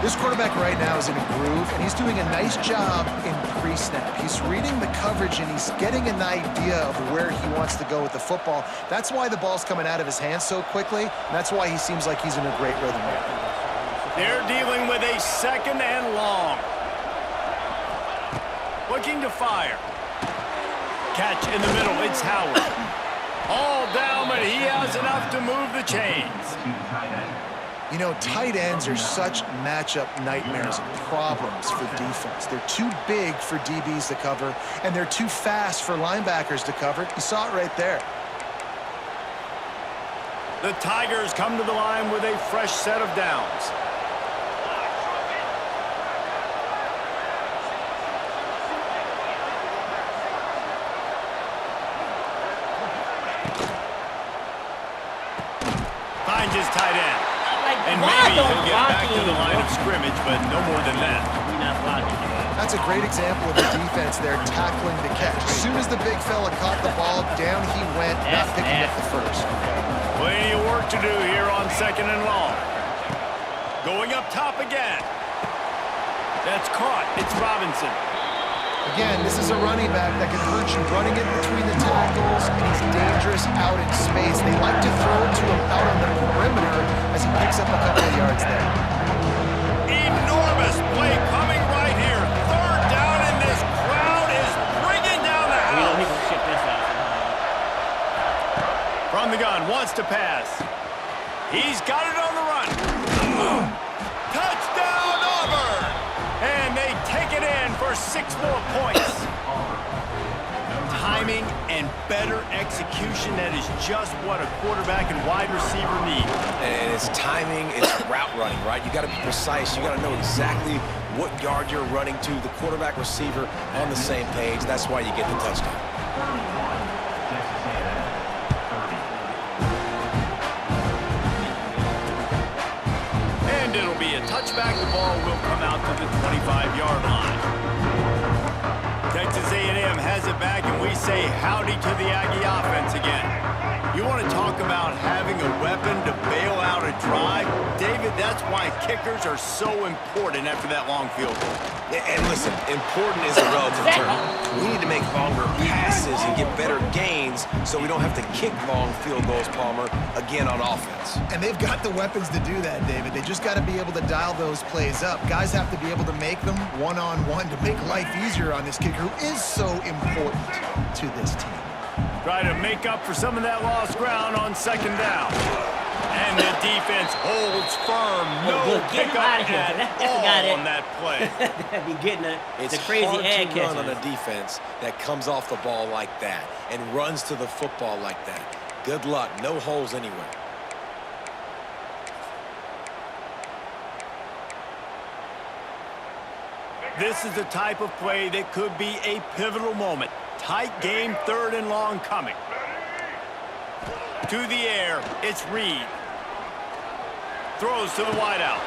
This quarterback right now is in a groove, and he's doing a nice job in pre-snap. He's reading the coverage, and he's getting an idea of where he wants to go with the football. That's why the ball's coming out of his hands so quickly, and that's why he seems like he's in a great rhythm right now. They're dealing with a 2nd and long. Looking to fire. Catch in the middle, it's Howard. All down, but he has enough to move the chains. You know, tight ends are such matchup nightmares and problems for defense. They're too big for DBs to cover, and they're too fast for linebackers to cover. You saw it right there. The Tigers come to the line with a fresh set of downs. Finds his tight end. And maybe he'll get back to the line of scrimmage, but no more than that. That's a great example of the defense there tackling the catch. As soon as the big fella caught the ball, down he went, not picking up the first. Plenty of work to do here on 2nd and long. Going up top again. That's caught. It's Robinson. Again, this is a running back that can hurt you running it between the tackles, and he's dangerous out in space. They like to throw it to him out on the perimeter as he picks up a couple of yards there. Enormous play coming right here. Third down, and this crowd is bringing down the house. From the gun, wants to pass. He's got it on the run. Touchdown, Auburn! And they take it in for 6 more points. Timing and better execution, that is just what a quarterback and wide receiver need. And it's timing, it's route running, right? You got to be precise. You got to know exactly what yard you're running to. The quarterback, receiver on the same page. That's why you get the touchdown. And it'll be a touchback. The ball will come out to the 25-yard line. Texas A&M has it back, and we say howdy to the Aggie offense again. You want to talk about having a weapon to bail out a drive? David, that's why kickers are so important after that long field goal. Yeah, and listen, important is a relative term. We need to make longer passes and get better gains so we don't have to kick long field goals, Palmer, again on offense. And they've got the weapons to do that, David. They just got to be able to dial those plays up. Guys have to be able to make them one-on-one to make life easier on this kicker who is so important to this team. Try to make up for some of that lost ground on second down. And the defense holds firm. No pickup at all on that play. Be getting It's the crazy hard ad to run catches. on a defense that comes off the ball like that and runs to the football like that. Good luck. No holes anywhere. This is the type of play that could be a pivotal moment. Tight game, 3rd and long coming. To the air, it's Reed. Throws to the wideout.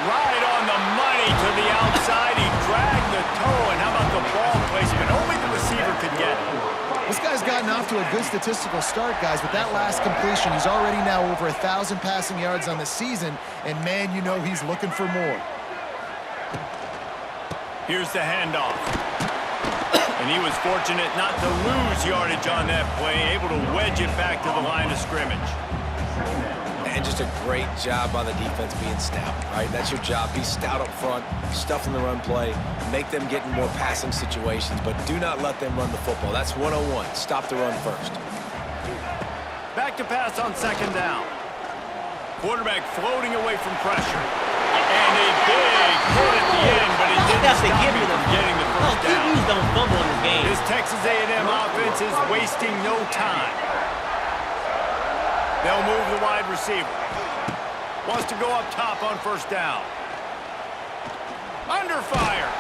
Right on the money to the outside. He dragged the toe, and how about the ball placement? Only the receiver could get it. This guy's gotten off to a good statistical start, guys. With that last completion, he's already now over 1,000 passing yards on the season, and man, you know he's looking for more. Here's the handoff. And he was fortunate not to lose yardage on that play, able to wedge it back to the line of scrimmage. And just a great job by the defense being stout, right? That's your job. Be stout up front, stuff in the run play, make them get in more passing situations, but do not let them run the football. That's 101. Stop the run first. Back to pass on second down. Quarterback floating away from pressure. And a big hit at the end, but it didn't stop him from getting the first down. QBs don't fumble in this game. This Texas A&M offense is wasting no time. They'll move the wide receiver. Wants to go up top on first down. Under fire.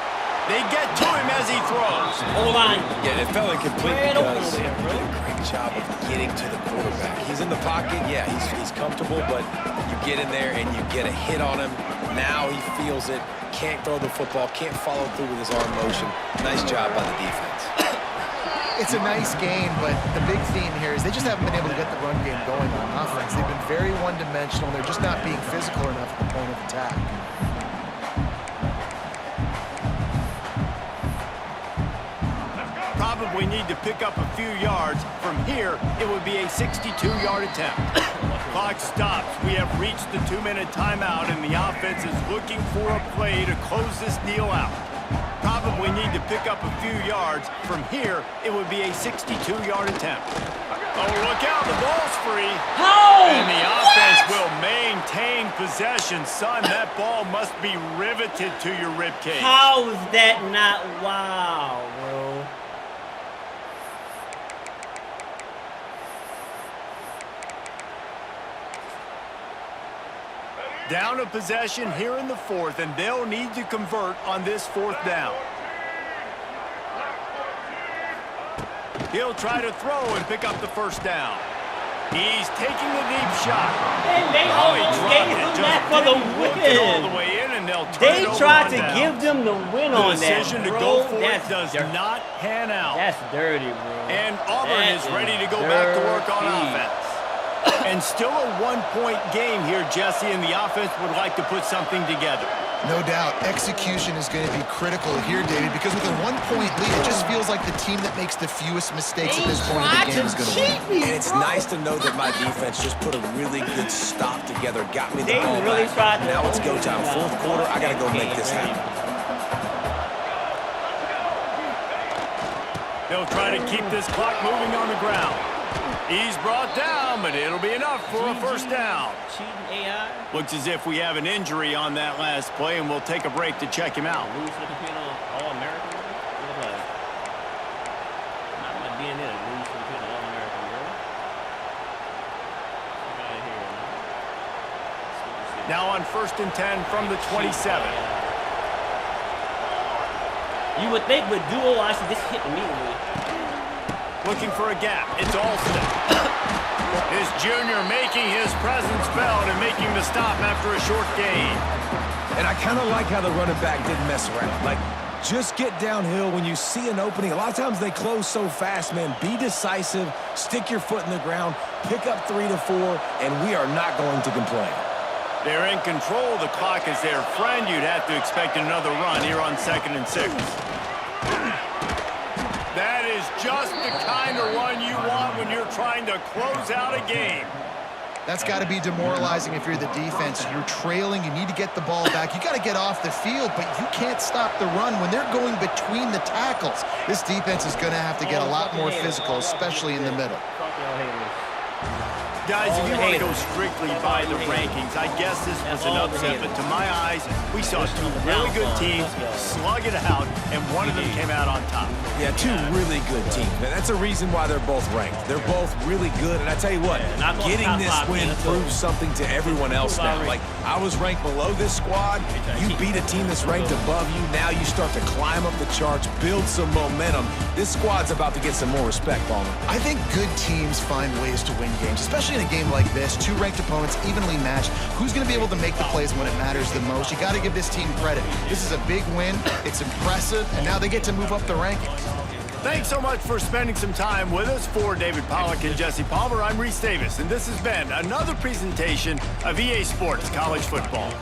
They get to him as he throws. O-line. Yeah, it fell incomplete Spread open because there, bro. he did a great job of getting to the quarterback. He's in the pocket, yeah, he's comfortable, but you get in there and you get a hit on him. Now he feels it, can't throw the football, can't follow through with his arm motion. Nice job by the defense. It's a nice game, but the big theme here is they just haven't been able to get the run game going on offense. They've been very one-dimensional. They're just not being physical enough at the point of attack. Probably need to pick up a few yards. From here, it would be a 62-yard attempt. Clock stops. We have reached the 2-minute timeout, and the offense is looking for a play to close this deal out. Probably need to pick up a few yards. From here, it would be a 62-yard attempt. Oh, look out, the ball's free. How? And the offense will maintain possession. Son, that ball must be riveted to your ribcage. How is that not wow, bro? Down a possession here in the 4th, and they'll need to convert on this 4th down. He'll try to throw and pick up the first down. He's taking the deep shot. And they almost gave him that for the All the win. way in, and they'll turn They it over tried on to down. give them the win on The that, decision to bro. go for it That's does dirty. not pan out. That's dirty, bro. And Auburn That is ready to go back to work on dirty. offense. And still a one-point game here, Jesse, and the offense would like to put something together. No doubt, execution is going to be critical here, David, because with a one-point lead, it just feels like the team that makes the fewest mistakes at this point of the game is going to win. And it's nice to know that my defense just put a really good stop together, got me the ball really back. Now it's go time. Fourth quarter, I got to go make this happen. They'll try to keep this clock moving on the ground. He's brought down, but it'll be enough for a first down. Cheating AI. Looks as if we have an injury on that last play, and we'll take a break to check him out. Lose to the computer All-American. Look at that. Not my DNA to lose to the computer All-American, bro. Get out of here, man. Now on 1st and 10 from the 27. You would think with dual, I should just hit immediately. Looking for a gap. It's Alston. His junior making his presence felt and making the stop after a short gain. And I kind of like how the running back didn't mess around. Like, just get downhill when you see an opening. A lot of times they close so fast, man. Be decisive, stick your foot in the ground, pick up 3 to 4, and we are not going to complain. They're in control. The clock is their friend. You'd have to expect another run here on 2nd and 6. That is just the kind of run you want when you're trying to close out a game. That's got to be demoralizing if you're the defense. You're trailing. You need to get the ball back. You got to get off the field, but you can't stop the run when they're going between the tackles. This defense is going to have to get a lot more physical, especially in the middle. Guys, if you want to go strictly by the rankings, I guess this was an upset, but to my eyes, we saw two really good teams slug it out, and one of them came out on top. Yeah, two really good teams, man. That's a reason why they're both ranked. They're both really good, and I tell you what, getting this win proves something to everyone else now. Like, I was ranked below this squad. You beat a team that's ranked above you. Now you start to climb up the charts, build some momentum. This squad's about to get some more respect, Palmer. I think good teams find ways to win games, especially in a game like this. Two ranked opponents, evenly matched. Who's going to be able to make the plays when it matters the most? You got to give this team credit. This is a big win. It's impressive, and now they get to move up the rankings. Thanks so much for spending some time with us. For David Pollack and Jesse Palmer, I'm Reese Davis, and this has been another presentation of EA Sports College Football.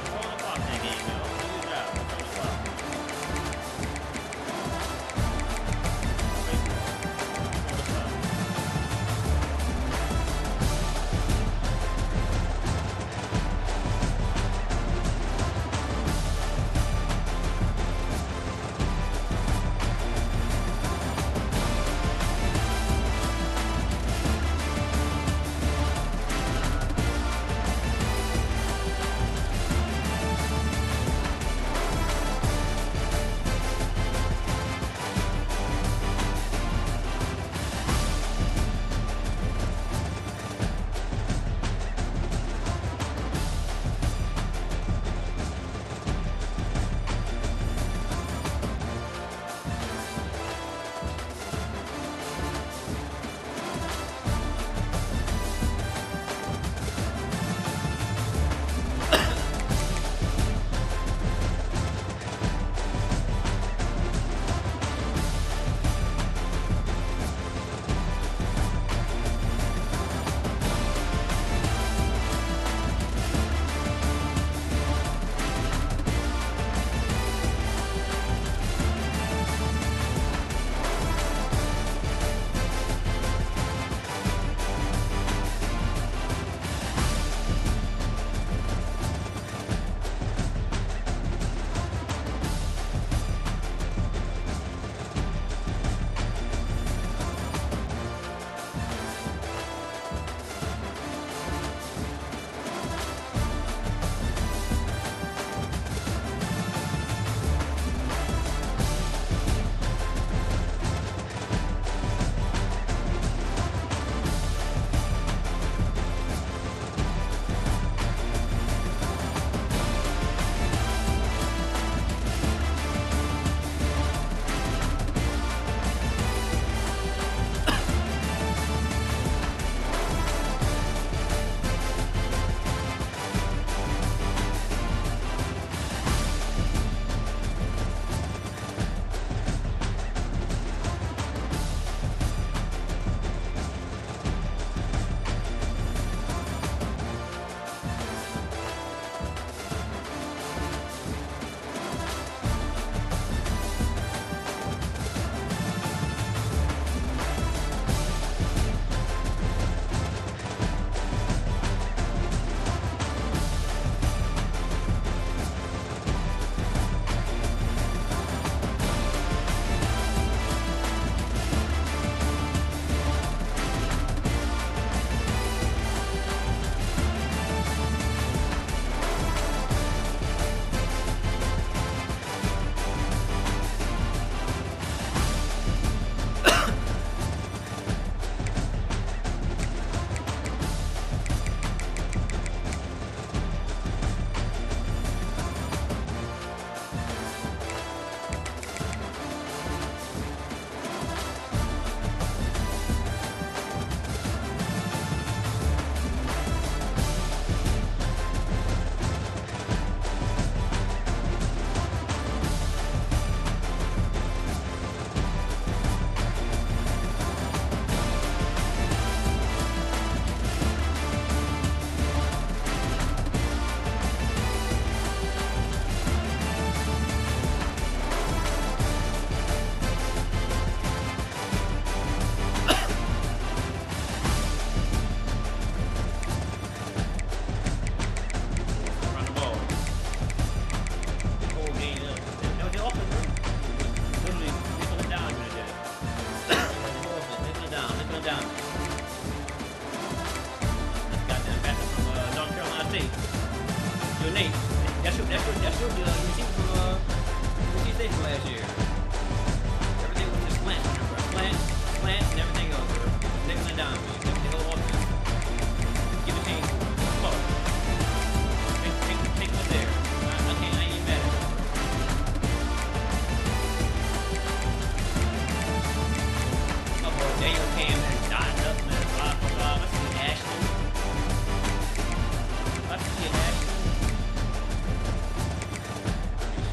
Nate. That's your receiver from NC State from last year. Everything was just slant, and everything else. Nickel and dime, man. The whole offense. Give it to him. Come on. Take it there. I ain't even mad at it. Oh boy, Daniel came and dotted up, man. 5 for 5. I see Ashton. I see Ashton.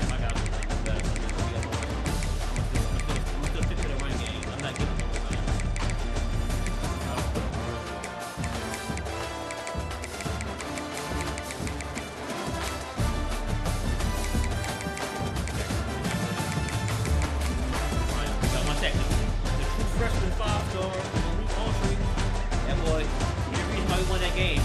I got it. I'm still fixing the run game. I'm not giving them a run. Got 1 second. The true freshman 5-star, Malik Autry, that boy, the reason why we won that game.